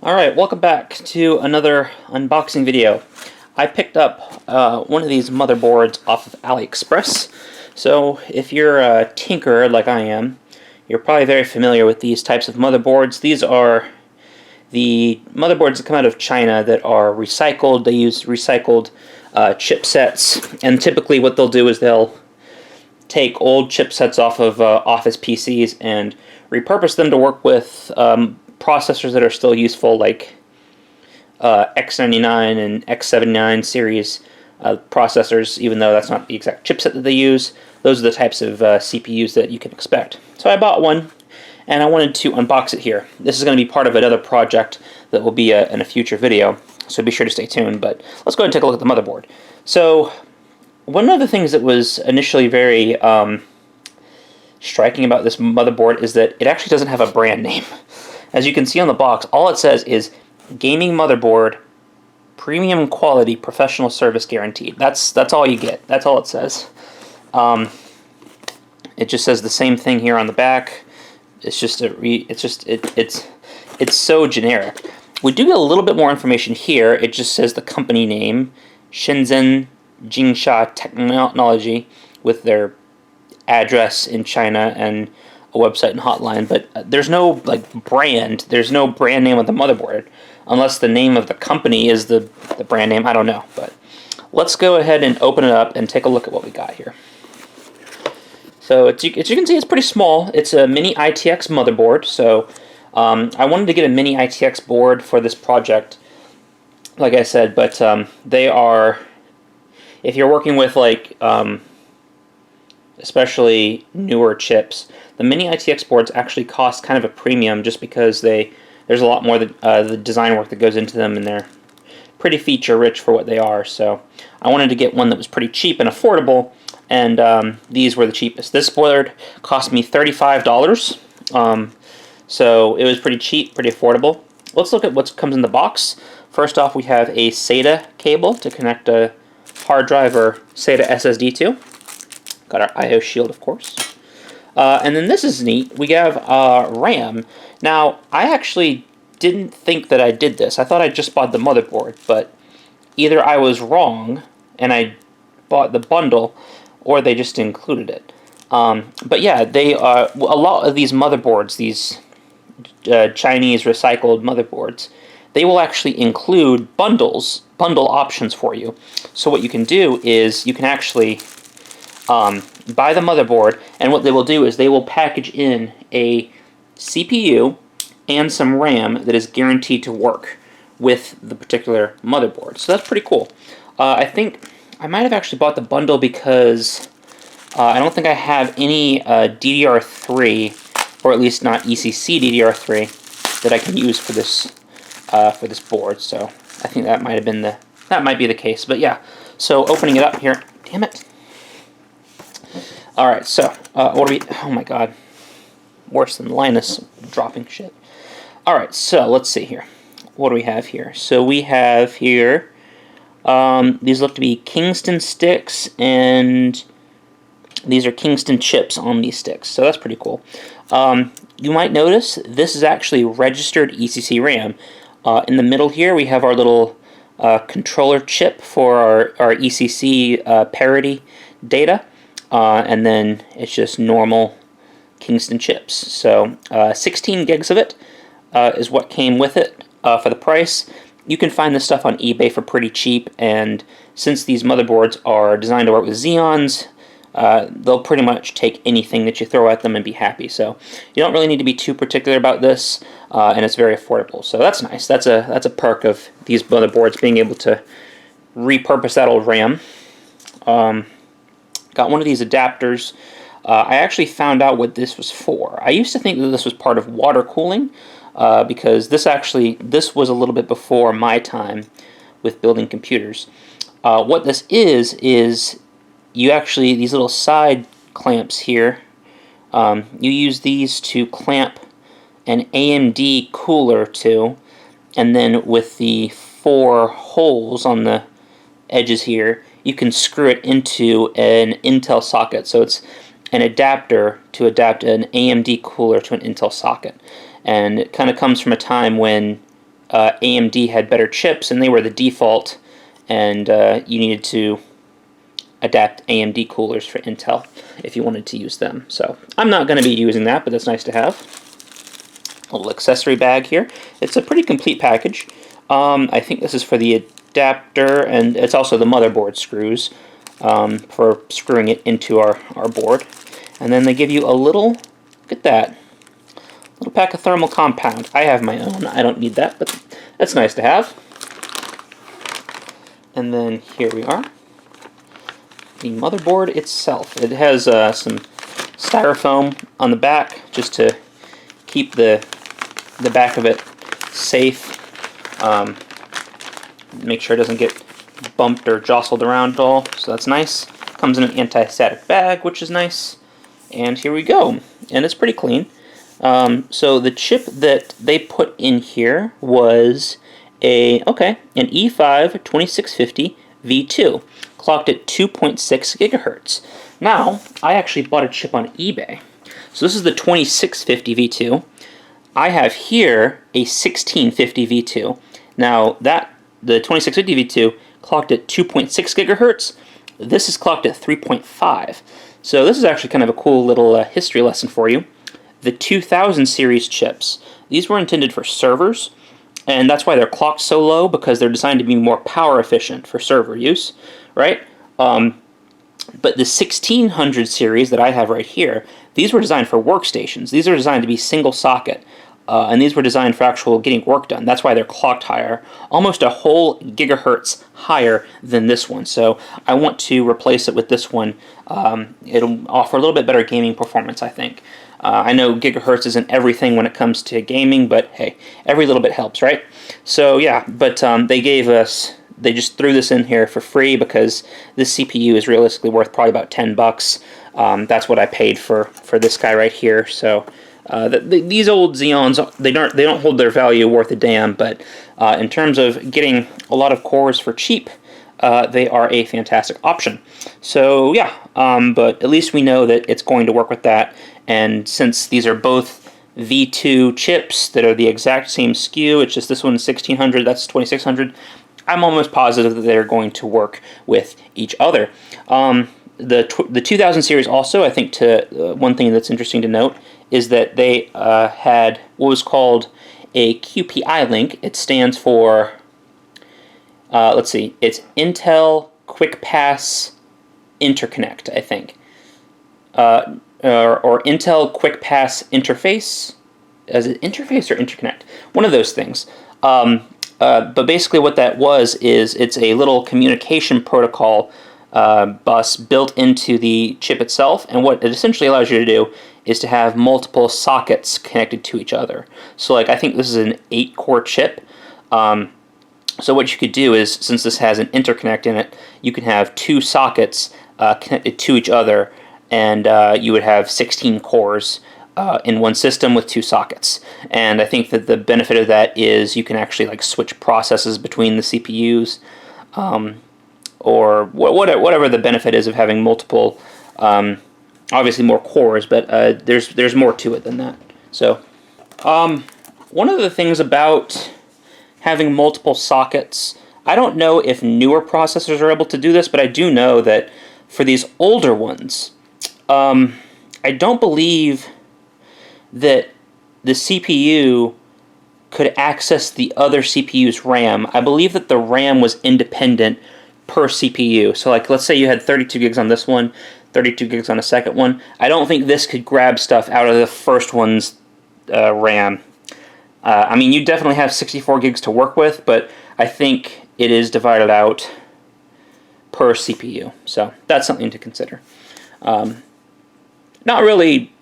Alright, welcome back to another unboxing video. I picked up one of these motherboards off of AliExpress. So if you're a tinkerer like I am, you're probably very familiar with these types of motherboards. These are the motherboards that come out of China that are recycled. They use recycled chipsets, and typically what they'll do is they'll take old chipsets off of office PCs and repurpose them to work with processors that are still useful, like X79 and X79 series processors, even though that's not the exact chipset that they use. Those are the types of CPUs that you can expect. So I bought one, and I wanted to unbox it here. This is going to be part of another project that will be in a future video, so be sure to stay tuned. But let's go ahead and take a look at the motherboard. So one of the things that was initially very striking about this motherboard is that it actually doesn't have a brand name. As you can see on the box, all it says is Gaming Motherboard, Premium Quality, Professional Service Guaranteed. That's all you get. That's all it says. It just says the same thing here on the back. It's just it's so generic. We do get a little bit more information here. It just says the company name, Shenzhen Jingsha Technology, with their address in China and a website and hotline, but there's no brand. There's no brand name of the motherboard, unless the name of the company is the brand name. I don't know, but let's go ahead and open it up and take a look at what we got here. So as you can see, it's pretty small. It's a mini ITX motherboard. So I wanted to get a mini ITX board for this project, like I said, but they are, if you're working with especially newer chips, the mini ITX boards actually cost kind of a premium just because there's a lot more the design work that goes into them, and they're pretty feature rich for what they are. So I wanted to get one that was pretty cheap and affordable, and these were the cheapest. This board cost me $35, so it was pretty cheap, pretty affordable. Let's look at what comes in the box. First off, we have a SATA cable to connect a hard drive or SATA SSD to. Got our I/O shield, of course. And then this is neat. We have RAM. Now, I actually didn't think that I did this. I thought I just bought the motherboard, but either I was wrong and I bought the bundle, or they just included it. But yeah, they a lot of these motherboards, these Chinese recycled motherboards, they will actually include bundle options for you. So what you can do is you can actually buy the motherboard, and what they will do is they will package in a CPU and some RAM that is guaranteed to work with the particular motherboard. So that's pretty cool. I think I might have actually bought the bundle because I don't think I have any DDR3, or at least not ECC DDR3, that I can use for this board. So I think that might be the case. But yeah, so opening it up here, damn it. Alright, so, what do we... Oh my god. Worse than Linus dropping shit. Alright, so, let's see here. What do we have here? So, we have here... these look to be Kingston sticks, and these are Kingston chips on these sticks. So, that's pretty cool. You might notice this is actually registered ECC RAM. In the middle here, we have our little controller chip for our ECC parity data. And then it's just normal Kingston chips. So 16 gigs of it is what came with it for the price. You can find this stuff on eBay for pretty cheap, and since these motherboards are designed to work with Xeons, they'll pretty much take anything that you throw at them and be happy. So you don't really need to be too particular about this, and it's very affordable. So that's nice. That's a perk of these motherboards, being able to repurpose that old RAM. Got one of these adapters. I actually found out what this was for. I used to think that this was part of water cooling, because this was a little bit before my time with building computers. What this is you actually, these little side clamps here, you use these to clamp an AMD cooler to, and then with the 4 holes on the edges here, you can screw it into an Intel socket. So it's an adapter to adapt an AMD cooler to an Intel socket. And it kind of comes from a time when AMD had better chips and they were the default, and you needed to adapt AMD coolers for Intel if you wanted to use them. So I'm not going to be using that, but that's nice to have. A little accessory bag here. It's a pretty complete package. I think this is for the adapter, and it's also the motherboard screws for screwing it into our board. And then they give you a little, look at that, little pack of thermal compound. I have my own. I don't need that, but that's nice to have. And then here we are. The motherboard itself. It has some styrofoam on the back just to keep the back of it safe. Make sure it doesn't get bumped or jostled around at all, so that's nice. Comes in an anti-static bag, which is nice. And here we go. And it's pretty clean. So the chip that they put in here was an E5 2650 V2, clocked at 2.6 gigahertz. Now, I actually bought a chip on eBay. So this is the 2650 V2. I have here a 1650 V2. Now, the 2650 V2 clocked at 2.6 gigahertz. This is clocked at 3.5. So this is actually kind of a cool little history lesson for you. The 2000 series chips, these were intended for servers, and that's why they're clocked so low, because they're designed to be more power efficient for server use, right? But the 1600 series that I have right here, these were designed for workstations. These are designed to be single socket, and these were designed for actual getting work done. That's why they're clocked higher, almost a whole gigahertz higher than this one. So I want to replace it with this one. It'll offer a little bit better gaming performance, I think. I know gigahertz isn't everything when it comes to gaming, but hey, every little bit helps, right? So yeah, but they just threw this in here for free because this CPU is realistically worth probably about $10. That's what I paid for this guy right here. So these old Xeons, they don't hold their value worth a damn, but in terms of getting a lot of cores for cheap, they are a fantastic option. So yeah, but at least we know that it's going to work with that. And since these are both V2 chips that are the exact same SKU, it's just this one's 1600, that's 2600, I'm almost positive that they're going to work with each other. The 2000 series also, I think, one thing that's interesting to note is that they had what was called a QPI link. It stands for, let's see, it's Intel Quick Pass Interconnect, I think. Or Intel Quick Pass Interface. Is it interface or interconnect? One of those things. But basically what that was is it's a little communication protocol bus built into the chip itself, and what it essentially allows you to do is to have multiple sockets connected to each other. So like I think this is an 8-core chip. So what you could do is, since this has an interconnect in it, you can have 2 sockets connected to each other, and you would have 16 cores in one system with 2 sockets. And I think that the benefit of that is you can actually like switch processes between the CPUs, or whatever the benefit is of having multiple, obviously more cores, but there's more to it than that. So one of the things about having multiple sockets, I don't know if newer processors are able to do this, but I do know that for these older ones, I don't believe that the CPU could access the other CPU's RAM. I believe that the RAM was independent per CPU. So like, let's say you had 32 gigs on this one, 32 gigs on a second one. I don't think this could grab stuff out of the first one's RAM. I mean, you definitely have 64 gigs to work with, but I think it is divided out per CPU. So that's something to consider. Not really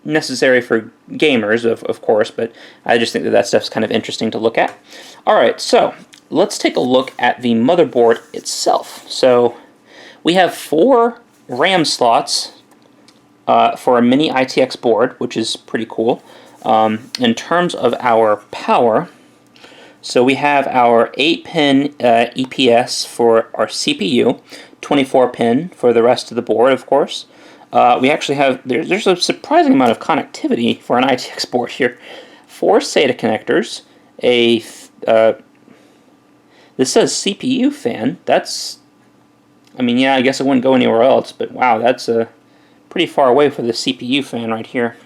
necessary for gamers, of course, but I just think that stuff's kind of interesting to look at. Alright, so let's take a look at the motherboard itself. So we have 4 RAM slots for a mini ITX board, which is pretty cool. In terms of our power, so we have our 8-pin EPS for our CPU, 24-pin for the rest of the board, of course. We actually have, there's a surprising amount of connectivity for an ITX board here. 4 SATA connectors, a This says CPU fan. That's, I mean, yeah, I guess it wouldn't go anywhere else, but wow, that's pretty far away for the CPU fan right here.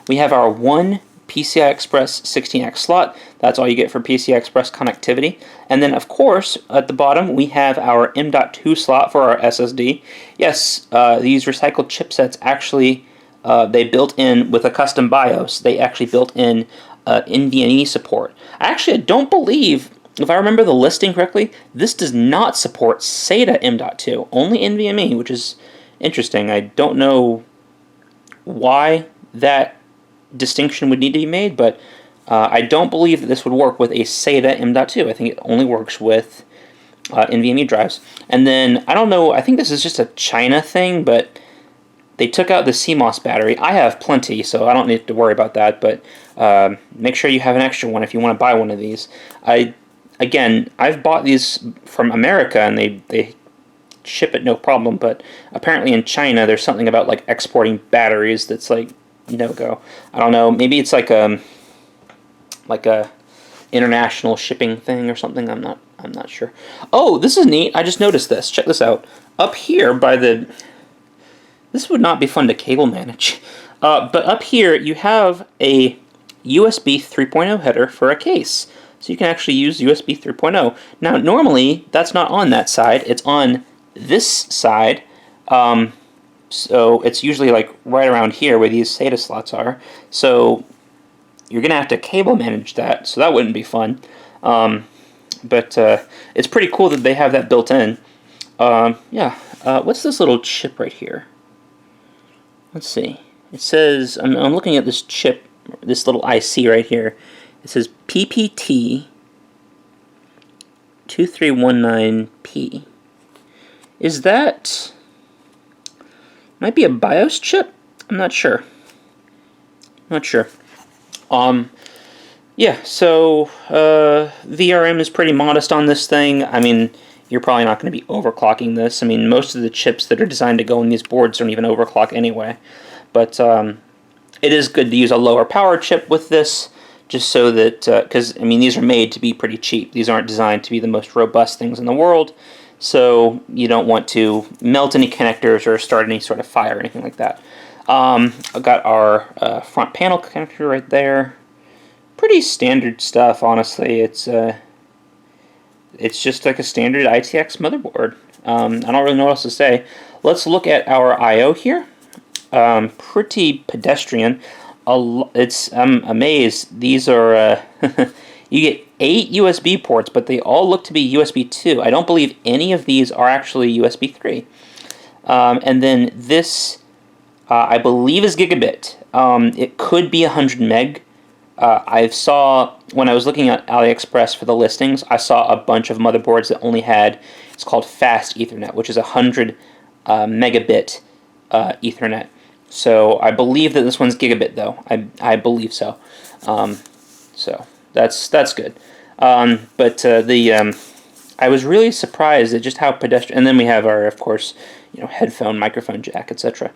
We have our one PCI Express 16X slot. That's all you get for PCI Express connectivity. And then, of course, at the bottom, we have our M.2 slot for our SSD. Yes, these recycled chipsets actually, they built in with a custom BIOS. They actually built in NVMe support. I don't believe, if I remember the listing correctly, this does not support SATA M.2, only NVMe, which is interesting. I don't know why that distinction would need to be made, but I don't believe that this would work with a SATA M.2. I think it only works with NVMe drives. And then, I don't know, I think this is just a China thing, but they took out the CMOS battery. I have plenty, so I don't need to worry about that, but make sure you have an extra one if you want to buy one of these. Again, I've bought these from America, and they ship it no problem, but apparently in China there's something about like exporting batteries that's like no-go. I don't know, maybe it's like a international shipping thing or something. I'm not sure. Oh, this is neat. I just noticed this. Check this out. Up here by the, this would not be fun to cable manage. But up here you have a USB 3.0 header for a case. So you can actually use USB 3.0. Now normally that's not on that side. It's on this side. So it's usually like right around here where these SATA slots are. So you're going to have to cable manage that, so that wouldn't be fun. But it's pretty cool that they have that built in. Yeah, what's this little chip right here? Let's see. It says, I'm looking at this chip, this little IC right here. It says PPT 2319P. Is that, might be a BIOS chip? I'm not sure. Yeah, so VRM is pretty modest on this thing. I mean, you're probably not going to be overclocking this. I mean, most of the chips that are designed to go in these boards don't even overclock anyway. But it is good to use a lower power chip with this, just so that, because, I mean, these are made to be pretty cheap. These aren't designed to be the most robust things in the world, so you don't want to melt any connectors or start any sort of fire or anything like that. I've got our front panel connector right there. Pretty standard stuff, honestly. It's just like a standard ITX motherboard. I don't really know what else to say. Let's look at our I/O here. Pretty pedestrian. I'm amazed. These are you get 8 USB ports, but they all look to be USB 2. I don't believe any of these are actually USB 3. And then this, I believe, is gigabit. It could be 100 meg. I saw, when I was looking at AliExpress for the listings, I saw a bunch of motherboards that only had, it's called fast Ethernet, which is 100 megabit Ethernet. So I believe that this one's gigabit, though. I believe so. So that's good. But I was really surprised at just how pedestrian. And then we have our, of course, headphone, microphone jack, etc.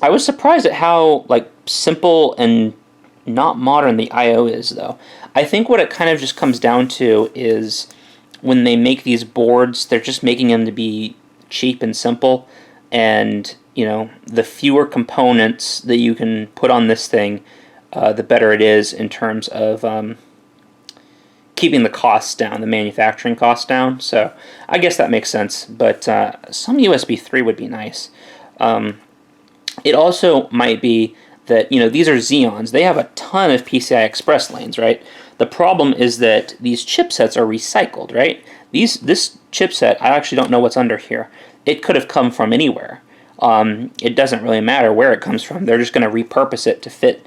I was surprised at how simple and not modern the I/O is, though. I think what it kind of just comes down to is when they make these boards, they're just making them to be cheap and simple, and the fewer components that you can put on this thing, the better it is in terms of keeping the costs down, the manufacturing costs down. So I guess that makes sense, but some USB 3 would be nice. It also might be that, these are Xeons. They have a ton of PCI Express lanes, right? The problem is that these chipsets are recycled, right? This chipset, I actually don't know what's under here. It could have come from anywhere. It doesn't really matter where it comes from. They're just going to repurpose it to fit,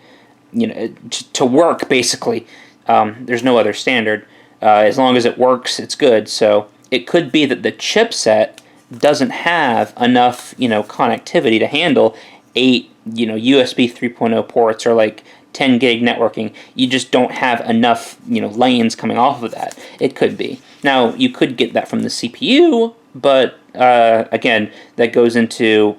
to work, basically. There's no other standard. As long as it works, it's good. So it could be that the chipset doesn't have enough, connectivity to handle 8, USB 3.0 ports or 10 gig networking. You just don't have enough, lanes coming off of that. It could be. Now, you could get that from the CPU, but again, that goes into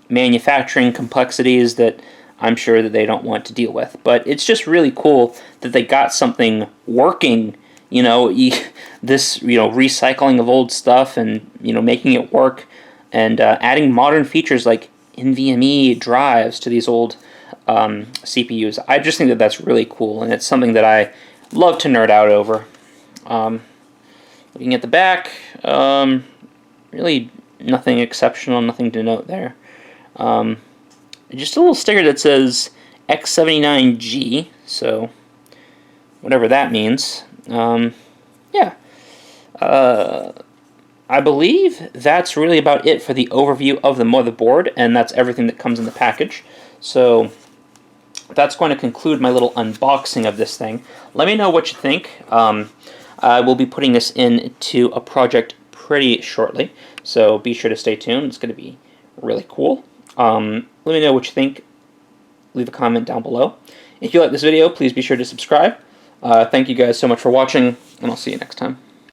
manufacturing complexities that I'm sure that they don't want to deal with. But it's just really cool that they got something working. This recycling of old stuff and making it work, and adding modern features like NVMe drives to these old CPUs. I just think that that's really cool, and it's something that I love to nerd out over. Looking at the back, really nothing exceptional, nothing to note there. Just a little sticker that says X79G, so whatever that means. Yeah. I believe that's really about it for the overview of the motherboard, and that's everything that comes in the package. So that's going to conclude my little unboxing of this thing. Let me know what you think. I will be putting this into a project pretty shortly, so be sure to stay tuned. It's going to be really cool. Let me know what you think. Leave a comment down below. If you like this video, please be sure to subscribe. Thank you guys so much for watching, and I'll see you next time.